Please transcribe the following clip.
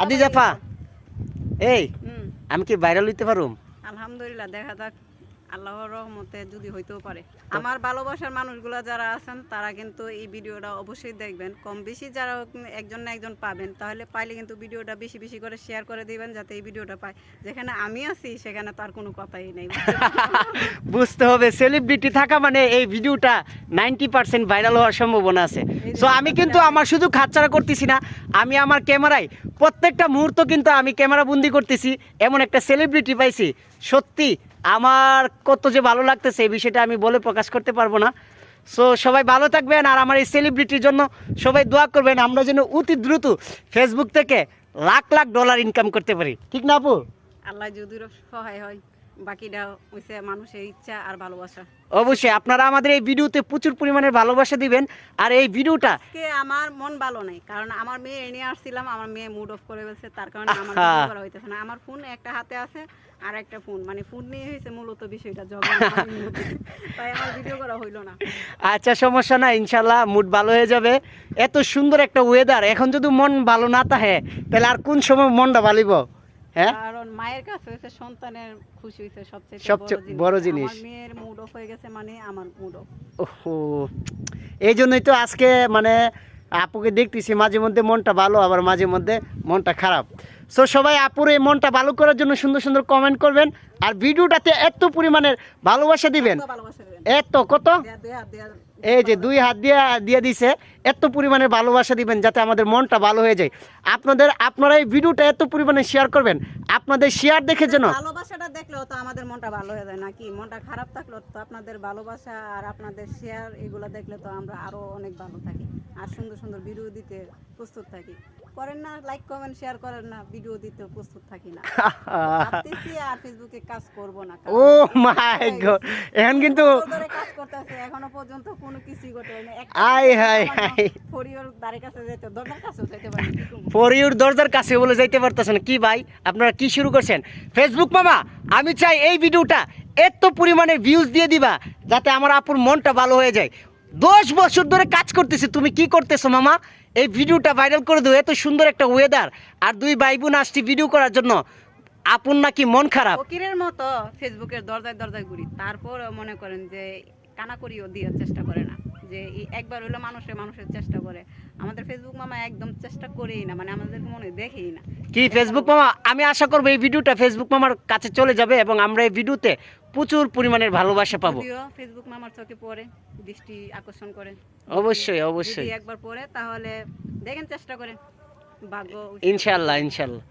আদি জাফা এই আমি কি ভাইরাল হইতে পারুম? আলহামদুলিল্লাহ, দেখা যাক আল্লাহর রহমতে যদি হইতেও পারে। আমার ভালোবাসার মানুষগুলো যারা আছেন তারা কিন্তু এই ভিডিওটা অবশ্যই দেখবেন। কম বেশি যারা একজন না একজন পাবেন, তাহলে পাইলে কিন্তু ভিডিওটা বেশি বেশি করে শেয়ার করে দিবেন যাতে এই ভিডিওটা পায়। যেখানে আমি আছি সেখানে তার কোনো কথাই নেই। বুঝতে হবে সেলিব্রিটি থাকা মানে এই ভিডিওটা 90% ভাইরাল হওয়ার সম্ভাবনা আছে। সো আমি কিন্তু আমার শুধু খাচ্চারা করতেছি না, আমি আমার ক্যামেরায় প্রত্যেকটা মুহূর্ত কিন্তু আমি ক্যামেরা বন্দি করতেছি। এমন একটা সেলিব্রিটি পাইছি, সত্যি আমার কত যে ভালো লাগতেছে এই বিষয়টা আমি বলে প্রকাশ করতে পারবো না। সো সবাই ভালো থাকবেন আর আমার এই সেলিব্রিটির জন্য সবাই দোয়া করবেন, আমরা যেন অতি দ্রুত ফেসবুক থেকে লাখ লাখ ডলার ইনকাম করতে পারি, ঠিক না আপু? আল্লাহ যদি সহায় হয়, বাকিটা হইছে মানুষের ইচ্ছা আর ভালোবাসা। অবশ্যই আপনারা আমাদের এই ভিডিওতে প্রচুর পরিমাণে ভালোবাসা দিবেন। আর এই ভিডিওটা আমার মন ভালো নাই, কারণ আমার মেয়ে এনে আসছিলাম, আমার মেয়ে মুড অফ করে ফেলছে, তার কারণে আমার ভিডিও করা হইতেছে না। আমার ফোন একটা হাতে আছে আর একটা ফোন, মানে ফোন নিয়ে হয়েছে মূলত বিষয়টা ঝগড়া, তাই আমার ভিডিও করা হইলো না। আচ্ছা সমস্যা না, ইনশাল্লাহ মুড ভালো হয়ে যাবে। এত সুন্দর একটা ওয়েদার, এখন যদি মন ভালো না থাকে তাহলে আর কোন সময় মনটা ভালিব? হ্যাঁ, কারণ মায়ের কাছে হইছে সন্তানের খুশি হইছে সবচেয়ে বড় জিনিস। আমার মেয়ের মুড অফ হয়ে গেছে মানে আমার মুড অফ। ওহো, এই জন্যই তো আজকে মানে আপুকে দেখতেছি মাঝে মধ্যে মনটা ভালো, আবার মাঝে মধ্যে মনটা খারাপ। সো সবাই আপুর এই মনটা ভালো করার জন্য সুন্দর সুন্দর কমেন্ট করবেন আর ভিডিওটাতে এত পরিমাণের ভালোবাসা দিবেন। এত কত এই যে 2 হাত দিয়ে দিছে, এত পরিমাণে ভালোবাসা দিবেন যাতে আমাদের মনটা ভালো হয়ে যায়। আপনারা এই ভিডিওটা এত পরিমাণে শেয়ার করবেন, আপনাদের শেয়ার দেখে যেন ভালোবাসাটা দেখলেও তো আমাদের মনটা ভালো হয়ে যায় নাকি? মনটা খারাপ থাকলেও তো আপনাদের ভালোবাসা আর আপনাদের শেয়ার এগুলো দেখলে তো আমরা আরো অনেক ভালো থাকি আর সুন্দর সুন্দর ভিডিও দিতে প্রস্তুত থাকি। করেন না লাইক কমেন্ট শেয়ার করেন না, ভিডিও দিতে প্রস্তুত থাকি না। ভাবতেছি আর ফেসবুকে কাজ করব না। ও মাই গড, এখন কিন্তু কাজ করতেছে, এখনো পর্যন্ত কোনো কিছুই করতে পারিনি। আই হাই হাই, ফরিওর দ্বারের কাছে যেতে, দরজার কাছেও যেতে পারি না। ফরিওর দরজার কাছে বলে যাইতে পারতেছেন কি ভাই? আপনারা কি শুরু করছেন? ফেসবুক মামা, আমি চাই এই ভিডিওটা এত পরিমাণে ভিউজ দিয়ে দিবা যাতে আমার আপুর মনটা ভালো হয়ে যায়। 10 বছর ধরে কাজ করতেছি, তুমি কি করতেছো মামা? এই ভিডিওটা ভাইরাল করে দিও। এত সুন্দর একটা ওয়েদার আর 2 ভাই বোন আসছি ভিডিও করার জন্য, আপুর নাকি মন খারাপ? ফকিরের মতো ফেসবুকের দরজায় দরজায় ঘুরি, তারপর মনে করেন যে কানা করিও দেওয়ার চেষ্টা করে না, যে একবার হলো মানুষের চেষ্টা করে। আমাদের ফেসবুক মামা একদম চেষ্টা করেই না, মানে আমাদের মনে দেখেই না। কি ফেসবুক মামা, আমি আশা করবো এই ভিডিওটা ফেসবুক মামার কাছে চলে যাবে এবং আমরা এই ভিডিওতে প্রচুর পরিমাণের ভালোবাসা পাবো। ফেসবুক মামার চোখে পড়ে, দৃষ্টি আকর্ষণ করে। অবশ্যই অবশ্যই, একবার পড়ে তাহলে দেখেন, চেষ্টা করে, ভাগ্য ইনশাআল্লাহ ইনশাআল্লাহ।